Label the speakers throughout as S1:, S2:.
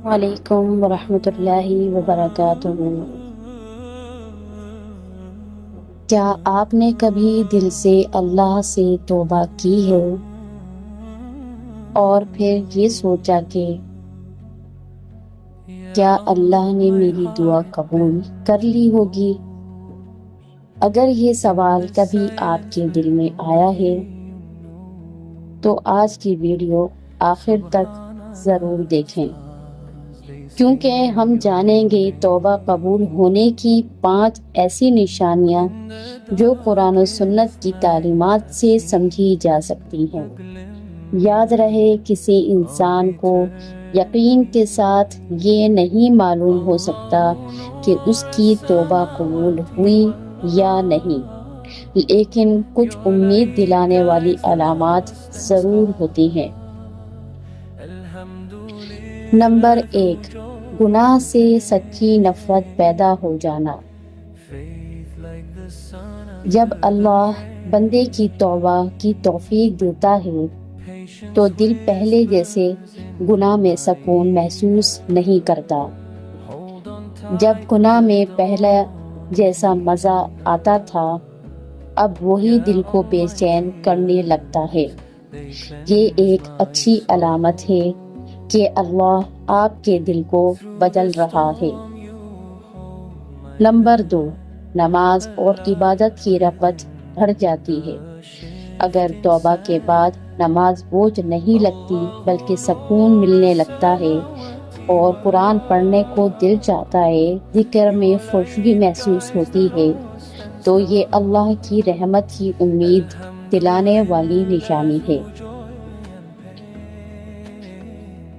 S1: وعلیکم ورحمۃ اللہ وبرکاتہ۔ کیا آپ نے کبھی دل سے اللہ سے توبہ کی ہے اور پھر یہ سوچا کہ کیا اللہ نے میری دعا قبول کر لی ہوگی؟ اگر یہ سوال کبھی آپ کے دل میں آیا ہے تو آج کی ویڈیو آخر تک ضرور دیکھیں، کیونکہ ہم جانیں گے توبہ قبول ہونے کی 5 ایسی نشانیاں جو قرآن و سنت کی تعلیمات سے سمجھی جا سکتی ہیں۔ یاد رہے، کسی انسان کو یقین کے ساتھ یہ نہیں معلوم ہو سکتا کہ اس کی توبہ قبول ہوئی یا نہیں، لیکن کچھ امید دلانے والی علامات ضرور ہوتی ہیں۔ نمبر 1، گناہ سے سچی نفرت پیدا ہو جانا۔ جب اللہ بندے کی توبہ کی توفیق دیتا ہے تو دل پہلے جیسے گناہ میں سکون محسوس نہیں کرتا۔ جب گناہ میں پہلا جیسا مزہ آتا تھا، اب وہی دل کو بے چین کرنے لگتا ہے۔ یہ ایک اچھی علامت ہے کہ اللہ آپ کے دل کو بدل رہا ہے۔ نمبر 2، نماز اور عبادت کی رغبت بڑھ جاتی ہے۔ اگر توبہ کے بعد نماز بوجھ نہیں لگتی بلکہ سکون ملنے لگتا ہے اور قرآن پڑھنے کو دل چاہتا ہے، ذکر میں خوشی محسوس ہوتی ہے، تو یہ اللہ کی رحمت کی امید دلانے والی نشانی ہے۔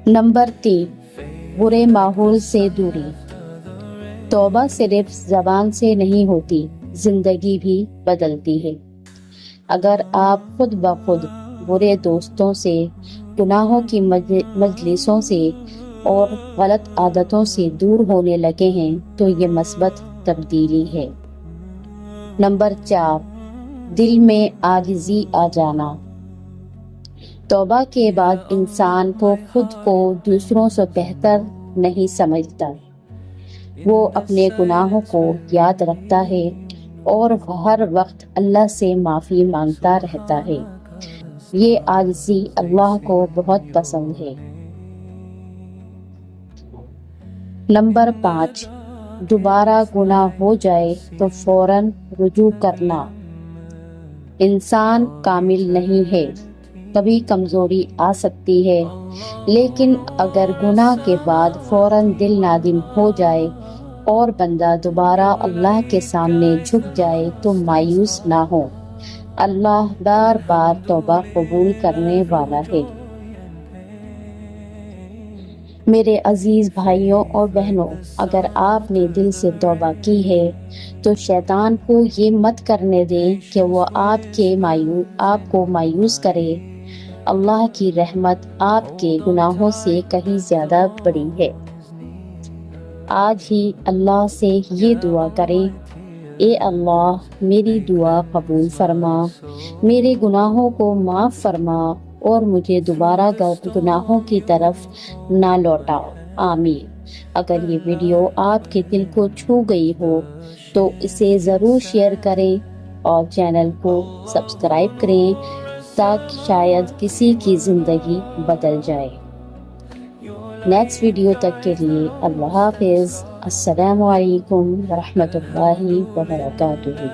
S1: نمبر 3، برے ماحول سے دوری۔ توبہ صرف زبان سے نہیں ہوتی، زندگی بھی بدلتی ہے۔ اگر آپ خود بخود برے دوستوں سے، گناہوں کی مجلسوں سے اور غلط عادتوں سے دور ہونے لگے ہیں تو یہ مثبت تبدیلی ہے۔ نمبر 4، دل میں عاجزی آ جانا۔ توبہ کے بعد انسان کو خود کو دوسروں سے بہتر نہیں سمجھتا۔ وہ اپنے گناہوں کو یاد رکھتا ہے اور ہر وقت اللہ سے معافی مانگتا رہتا ہے۔ یہ عاجزی اللہ کو بہت پسند ہے۔ نمبر 5، دوبارہ گناہ ہو جائے تو فوراً رجوع کرنا۔ انسان کامل نہیں ہے، کبھی کمزوری آ سکتی ہے، لیکن اگر گناہ کے بعد فوراً دل نادم ہو جائے اور بندہ دوبارہ اللہ کے سامنے جھک جائے تو مایوس نہ ہو۔ اللہ بار بار توبہ قبول کرنے والا ہے۔ میرے عزیز بھائیوں اور بہنوں، اگر آپ نے دل سے توبہ کی ہے تو شیطان کو یہ مت کرنے دیں کہ وہ آپ کو مایوس کرے۔ اللہ کی رحمت آپ کے گناہوں سے کہیں زیادہ بڑی ہے۔ آج ہی اللہ سے یہ دعا کریں، اے اللہ میری دعا قبول فرما، میرے گناہوں کو معاف فرما اور مجھے دوبارہ گناہوں کی طرف نہ لوٹا، آمین۔ اگر یہ ویڈیو آپ کے دل کو چھو گئی ہو تو اسے ضرور شیئر کریں اور چینل کو سبسکرائب کریں تاکہ شاید کسی کی زندگی بدل جائے۔ نیکسٹ ویڈیو تک کے لیے اللہ حافظ۔ السلام علیکم ورحمۃ اللہ وبرکاتہ۔